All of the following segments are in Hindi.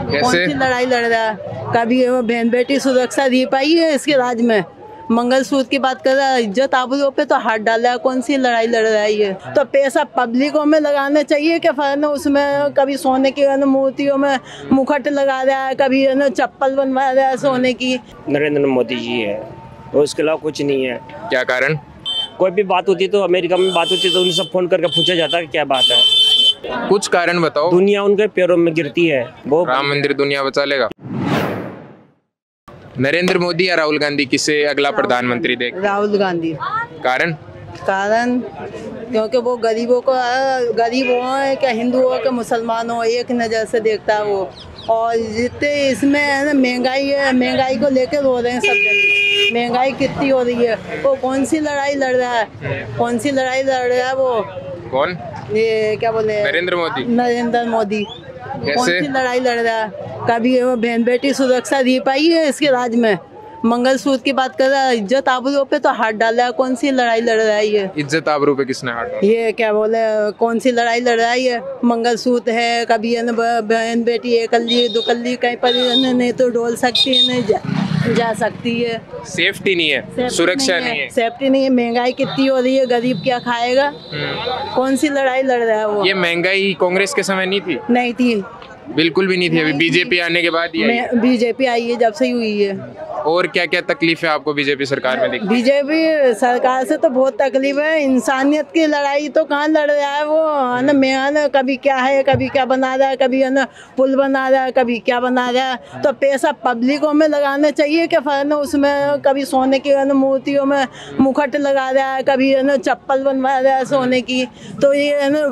कौन सी लड़ाई लड़ रहा है? कभी वो बहन बेटी सुरक्षा दी पाई है इसके राज में? मंगलसूत्र की बात कर रहा है, इज्जत आबरू पे तो हाथ डाला है। कौन सी लड़ाई लड़ रहा है ये? तो पैसा पब्लिकों में लगाना चाहिए क्या? फरना उसमें कभी सोने की मूर्तियों में मुकुट लगा रहा है, कभी चप्पल बनवा रहा है सोने की। नरेंद्र मोदी जी है और उसके अलावा कुछ नहीं है। क्या कारण? कोई भी बात होती तो अमेरिका में बात होती तो उन्हें सब फोन करके पूछा जाता कि क्या बात है। कुछ कारण बताओ। दुनिया उनके पैरों में गिरती है। वो राम मंदिर दुनिया बचा लेगा? नरेंद्र मोदी या राहुल गांधी, किसे अगला प्रधानमंत्री देख? राहुल गांधी। कारण? कारण क्योंकि वो गरीबों को, गरीब हो क्या हिंदू हो क्या मुसलमान हो, एक नज़र से देखता है वो। और जितने इसमें है ना महंगाई है, महंगाई को लेकर रो रहे हैं सब जन। महंगाई कितनी हो रही है? वो कौन सी लड़ाई लड़ रहा है? कौन सी लड़ाई लड़ रहा है वो? कौन? ये क्या बोले, नरेंद्र मोदी। नरेंद्र मोदी। कौन कैसे? सी लड़ाई लड़ रहा है? कभी वो बहन बेटी सुरक्षा दी पाई है इसके राज में? मंगलसूत्र की बात कर रहा है, इज्जत आबरू पे तो हाथ डाला है। कौन सी लड़ाई लड़ रहा है ये? इज्जत आबरू पे किसने हाथ डाला? ये क्या बोले, कौन सी लड़ाई लड़ रहा है ये? मंगलसूत्र है, कभी है ना बहन बेटी एकल्ली दुकल्ली कहीं पर नहीं तो डोल सकती है, नहीं जा सकती है। सेफ्टी नहीं है, सुरक्षा नहीं है। सेफ्टी नहीं है। महंगाई कितनी हो रही है, गरीब क्या खाएगा? कौन सी लड़ाई लड़ रहा है वो? ये महंगाई कांग्रेस के समय नहीं थी? नहीं थी, बिल्कुल भी नहीं थी। अभी बीजेपी आने के बाद ये आई। बीजेपी आई है जब से ही हुई है। और क्या क्या तकलीफ है आपको बीजेपी सरकार में दिखती? बीजेपी सरकार से तो बहुत तकलीफ है। इंसानियत की लड़ाई तो कहाँ लड़ रहा है वो, है ना? मैं ना कभी क्या है, कभी क्या बना रहा है, कभी है ना पुल बना रहा है, कभी क्या बना रहा है। तो पैसा पब्लिकों में लगाना चाहिए क्या? फरना उसमें कभी सोने की है ना मूर्तियों में मुकुट लगा रहा है, कभी है ना चप्पल बनवा रहा है सोने की। तो ये है ना,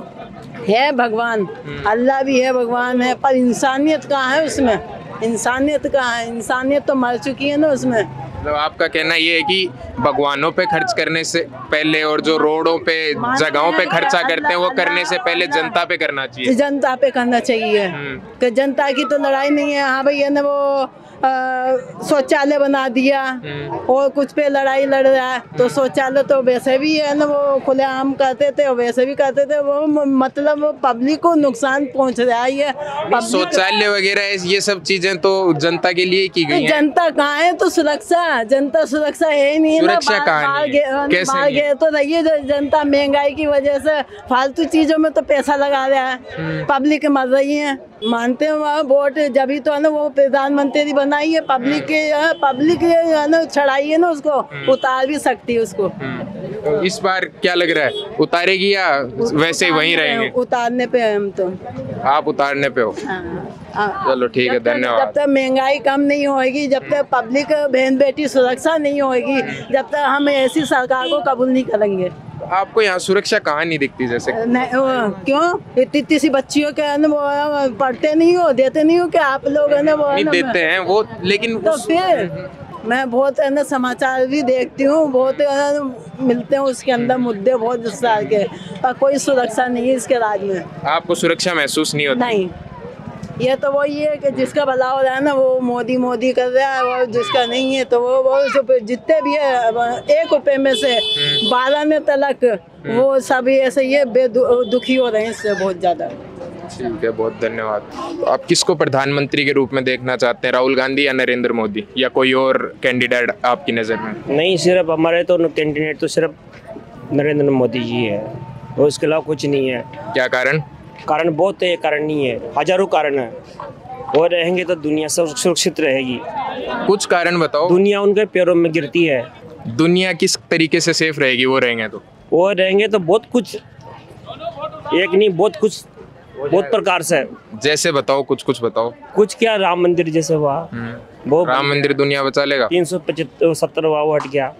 है भगवान, अल्लाह भी है, भगवान है, पर इंसानियत कहाँ है उसमें? इंसानियत कहाँ है? इंसानियत तो मर चुकी है ना उसमें। मतलब आपका कहना ये है कि भगवानों पे खर्च करने से पहले और जो रोडों पे जगहों पे खर्चा करते हैं वो करने से पहले जनता पे करना चाहिए। जनता पे करना चाहिए कि जनता की तो लड़ाई नहीं है। हाँ भाई है ना, वो शौचालय बना दिया और कुछ पे लड़ाई लड़ रहा है। तो शौचालय तो वैसे भी है ना, वो खुलेआम करते थे और वैसे भी करते थे। वो मतलब पब्लिक को नुकसान पहुंच रहा है ये। शौचालय वगैरह ये सब चीजें तो जनता के लिए की गई हैं। जनता कहाँ है? तो सुरक्षा, जनता सुरक्षा है ही नहीं। सुरक्षा कहाँ है? कैसे नहीं है? तो रही है जनता महंगाई की वजह से फालतू चीजों में तो पैसा लगा रहा है। पब्लिक मर रही है। मानते हैं वहाँ वोट जब ही तो है ना वो प्रधानमंत्री बनाई है। पब्लिक है ना चढ़ाई है ना, उसको उतार भी सकती है उसको। तो इस बार क्या लग रहा है, उतारेगी या वैसे ही वहीं रहेंगे? उतारने पे है हम तो। आप उतारने पे हो? चलो ठीक है, धन्यवाद। जब तक महंगाई कम नहीं होगी, जब तक पब्लिक बहन बेटी सुरक्षा नहीं होगी, जब तक हम ऐसी सरकार को कबूल नहीं करेंगे। आपको यहाँ सुरक्षा कहाँ नहीं दिखती? जैसे क्यों इतनी सी बच्चियों के है ना वो पढ़ते नहीं हो, देते नहीं हो क्या आप लोग? है ना वो नहीं देते हैं वो, लेकिन तो फिर मैं बहुत है ना समाचार भी देखती हूँ, बहुत मिलते हैं उसके अंदर मुद्दे बहुत विस्तार के, पर कोई सुरक्षा नहीं है इसके राज में। आपको सुरक्षा महसूस नहीं होती? नहीं, ये तो वही है कि जिसका भला हो रहा है ना वो मोदी मोदी कर रहा है, और जिसका नहीं है तो वो जितने भी है 1 रुपए में से 12 ने तलक वो सभी ऐसे ये दुखी हो रहे हैं इससे बहुत ज्यादा। ठीक है, बहुत धन्यवाद। तो आप किसको प्रधानमंत्री के रूप में देखना चाहते हैं, राहुल गांधी या नरेंद्र मोदी, या कोई और कैंडिडेट आपकी नज़र में? नहीं, सिर्फ हमारे तो कैंडिडेट तो सिर्फ नरेंद्र मोदी जी है और उसके अलावा कुछ नहीं है। क्या कारण? कारण बहुत है, कारण नहीं है, हजारों कारण है। और रहेंगे तो दुनिया सब सुरक्षित रहेगी। कुछ कारण बताओ। दुनिया उनके पैरों में गिरती है। दुनिया किस तरीके से सेफ रहेगी वो रहेंगे तो? वो रहेंगे तो बहुत कुछ, एक नहीं बहुत कुछ, बहुत प्रकार से। जैसे बताओ, कुछ बताओ। कुछ क्या, राम मंदिर जैसे हुआ वो, राम मंदिर दुनिया बचा लेगा? 375 वो हट गया।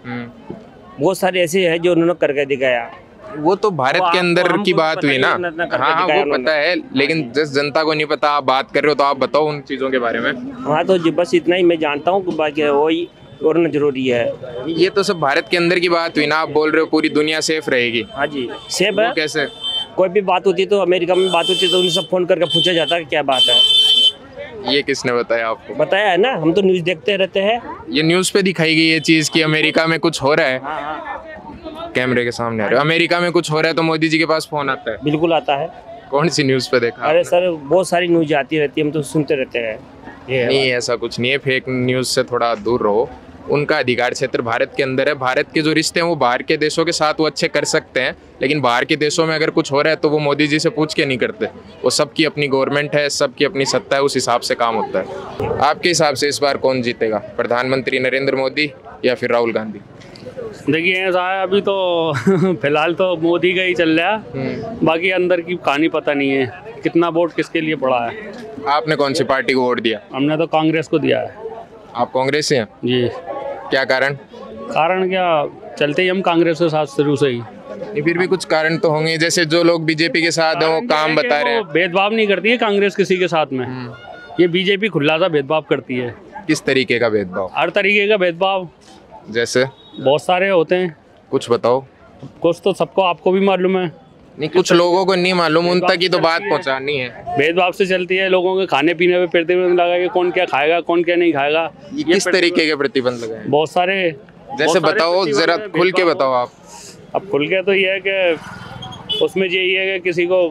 बहुत सारे ऐसे है जो उन्होंने करके दिखाया। वो तो भारत के अंदर की बात हुई ना। हाँ वो पता है, लेकिन जिस जनता को नहीं पता आप बात कर रहे हो, तो आप बताओ उन चीजों के बारे में। हाँ तो बस इतना ही मैं जानता हूँ कि बाकी वही और न जरूरी है। ये तो सब भारत के अंदर की बात हुई ना, आप बोल रहे हो पूरी दुनिया सेफ रहेगी। हाँ जी, सेफ है। कैसे? कोई भी बात होती तो अमेरिका में बात होती तो उन्हें सब फोन करके पूछा जाता कि क्या बात है। ये किसने बताया आपको? बताया है ना, हम तो न्यूज देखते रहते हैं। ये न्यूज पे दिखाई गई ये चीज कि अमेरिका में कुछ हो रहा है। कैमरे के सामने आ रहे हो, अमेरिका में कुछ हो रहा है तो मोदी जी के पास फोन आता है? बिल्कुल आता है। कौन सी न्यूज़ पे देखा? अरे सर बहुत सारी न्यूज आती रहती है, हम तो सुनते रहते हैं। ये नहीं, ऐसा कुछ नहीं है, फेक न्यूज़ से थोड़ा दूर रहो। उनका अधिकार क्षेत्र भारत के अंदर है। भारत के जो रिश्ते हैं वो बाहर के देशों के साथ वो अच्छे कर सकते हैं, लेकिन बाहर के देशों में अगर कुछ हो रहा है तो वो मोदी जी से पूछ के नहीं करते। वो सबकी अपनी गवर्नमेंट है, सबकी अपनी सत्ता है, उस हिसाब से काम होता है। आपके हिसाब से इस बार कौन जीतेगा, प्रधानमंत्री नरेंद्र मोदी या फिर राहुल गांधी? देखिए ऐसा है, अभी तो फिलहाल तो मोदी का ही चल रहा है, बाकी अंदर की कहानी पता नहीं है कितना वोट किसके लिए पड़ा है। आपने कौन सी पार्टी को वोट दिया? हमने तो कांग्रेस को दिया है। आप कांग्रेस से हैं? जी। क्या कारण? कारण क्या, चलते ही हम कांग्रेस के साथ शुरू से ही। नहीं, फिर भी कुछ कारण तो होंगे, जैसे जो लोग बीजेपी के साथ हैं वो काम बता रहे हैं। भेदभाव नहीं करती है कांग्रेस किसी के साथ में, ये बीजेपी खुला सा भेदभाव करती है। किस तरीके का भेदभाव? हर तरीके का भेदभाव, जैसे बहुत सारे होते हैं। कुछ बताओ। कुछ तो सबको, आपको भी मालूम है। नहीं, कुछ लोगों को नहीं मालूम, उन तक ही तो बात पहुंचानी है। भेदभाव से चलती है, लोगों के खाने पीने पे प्रतिबंध लगा कि कौन क्या खाएगा कौन क्या नहीं खाएगा। ये किस तरीके के प्रतिबंध लगाए? बहुत सारे, जैसे बताओ, जरा खुल के बताओ आप। अब खुल के तो ये है कि उसमें यही है कि किसी को,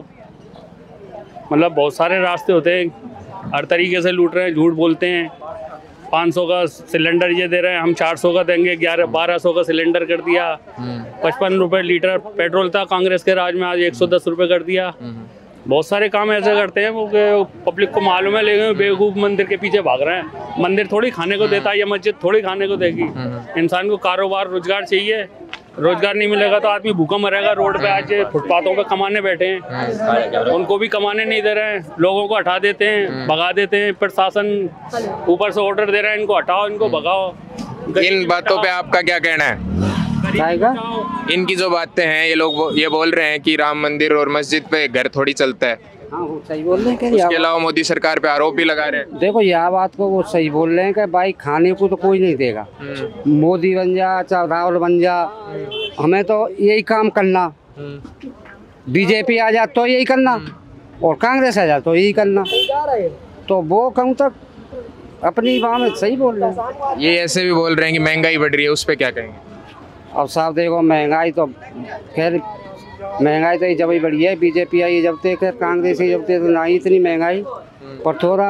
मतलब बहुत सारे रास्ते होते हैं, हर तरीके से लूट रहे हैं, झूठ बोलते हैं। 500 का सिलेंडर ये दे रहे हैं, हम 400 का देंगे, 1200 का सिलेंडर कर दिया। 55 रुपए लीटर पेट्रोल था कांग्रेस के राज में, आज 110 रुपए कर दिया। बहुत सारे काम ऐसे करते हैं वो पब्लिक को मालूम है, लेकिन बेवकूफ़ मंदिर के पीछे भाग रहे हैं। मंदिर थोड़ी खाने को देता है, या मस्जिद थोड़ी खाने को देगी। इंसान को कारोबार रोजगार चाहिए, रोजगार नहीं मिलेगा तो आदमी भूखा मरेगा। रोड पे आज फुटपाथों पे कमाने बैठे हैं, उनको भी कमाने नहीं दे रहे हैं, लोगों को हटा देते हैं, भगा देते हैं। प्रशासन ऊपर से ऑर्डर दे रहा है, इनको हटाओ, इनको भगाओ। इन बातों पे आपका क्या कहना है? इनकी जो बातें हैं, ये लोग ये बोल रहे हैं कि राम मंदिर और मस्जिद पे घर थोड़ी चलता है। हाँ, वो सही बोल रहे हैं। उसके अलावा मोदी सरकार पे आरोप भी लगा रहे हैं। देखो यह बात को वो सही बोल रहे हैं कि भाई खाने को तो कोई नहीं देगा, मोदी बन जा चाहे राहुल बन जा, हमें तो यही काम करना। बीजेपी आ जा तो यही करना, और कांग्रेस आ जा तो यही करना। तो वो कहूँ तक अपनी बात में सही बोल रहे हैं। ये ऐसे भी बोल रहे हैं कि महंगाई बढ़ रही है, उस पर क्या कहेंगे? अब साहब देखो, महंगाई तो खैर महंगाई तो जब ही बढ़ी है, बीजेपी आई जब तक, कांग्रेस ही जब तक तो ना ही इतनी महंगाई, पर थोड़ा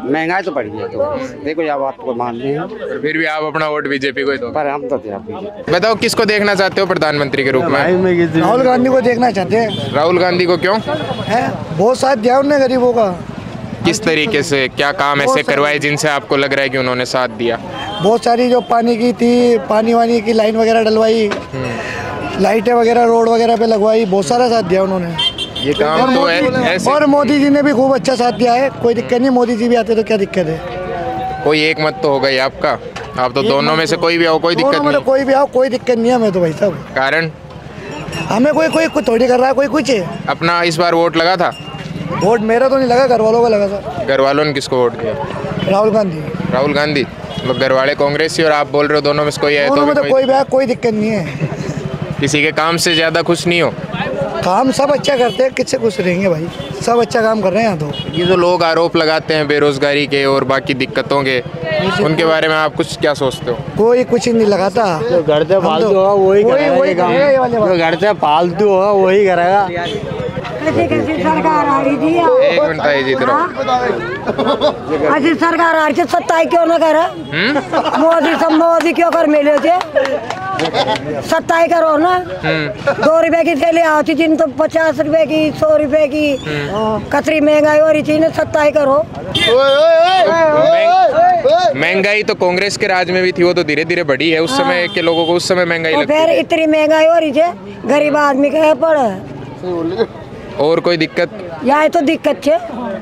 महंगाई तो बढ़ी है। तो देखो यह बात को मानते हैं, और फिर भी आप अपना वोट बीजेपी को ही दो। पर हम तो बताओ किसको देखना चाहते हो प्रधानमंत्री के रूप में? राहुल गांधी को देखना चाहते हैं। राहुल गांधी को क्यों? है, बहुत साथ दिया उन्होंने गरीबों का। किस तरीके से, क्या काम ऐसे करवाए जिनसे आपको लग रहा है कि उन्होंने साथ दिया? बहुत सारी जो पानी की थी, पानी वानी की लाइन वगैरह डलवाई, लाइटें वगैरह रोड वगैरह पे लगवाई, बहुत सारा साथ दिया उन्होंने। ये काम तो ऐसे। और मोदी जी ने भी खूब अच्छा साथ दिया है, कोई दिक्कत नहीं। मोदी जी भी आते तो क्या दिक्कत है? कोई एक मत तो होगा ही आपका। आप तो दोनों में से कोई भी आओ, कोई दिक्कत नहीं। कोई भी आओ, कोई दिक्कत नहीं है हमें तो भाई साहब। कारण? हमें कोई कुछ थोड़ी कर रहा है, कोई कुछ है। अपना इस बार वोट लगा था? वोट मेरा तो नहीं लगा, घर वालों का लगा था। घर वालों ने किसको वोट दिया? राहुल गांधी। राहुल गांधी, मतलब घर वाले कांग्रेसी और आप बोल रहे हो दोनों में से कोई है? तो कोई दिक्कत नहीं है। किसी के काम से ज्यादा खुश नहीं हो? काम सब अच्छा करते हैं, किससे खुश रहेंगे भाई, सब अच्छा काम कर रहे हैं। यहाँ तो ये जो लोग आरोप लगाते हैं बेरोजगारी के और बाकी दिक्कतों के, उनके बारे में आप कुछ क्या सोचते हो? कोई कुछ नहीं लगाता। जो घर से फालतू होगा वही करेगा, जो घर से फालतू होगा वही करेगा। सरकार आ रही थी, एक मिनट आइए जी, इधर आओ। ऐसी सरकार आ रही थी, सत्ताई क्यों न करे? मोदी क्यों कर मिले थे? सत्ताई करो ना। 2 रुपए की थैली आती थी तो 50 रुपए की, 100 रुपए की, कतरी महंगाई हो रही थी ना। सत्ताई करो। महंगाई तो कांग्रेस के राज में भी थी, वो तो धीरे धीरे बढ़ी है। उस समय के लोगों को उस समय महंगाई लगती फिर है। इतनी महंगाई हो रही थी, गरीब आदमी कहे पड़े। और कोई दिक्कत? यहाँ तो दिक्कत है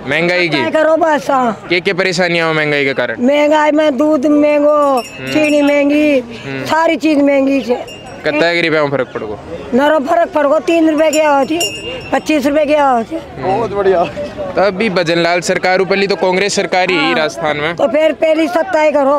महंगाई की। करो बस। क्या परेशानियां हो महंगाई के कारण? महंगाई में दूध महंगो, चीनी महंगी, सारी चीज महंगी है। कितना रुपया में फर्क पड़ेगा? नरो फर्क पड़ेगा। 3 रुपए की होती, 25 रुपए की होती। बहुत बढ़िया। तो अभी भजन लाल सरकार ऊपर तो कांग्रेस सरकार ही राजस्थान में। तो फिर पहली सत्ताई करो।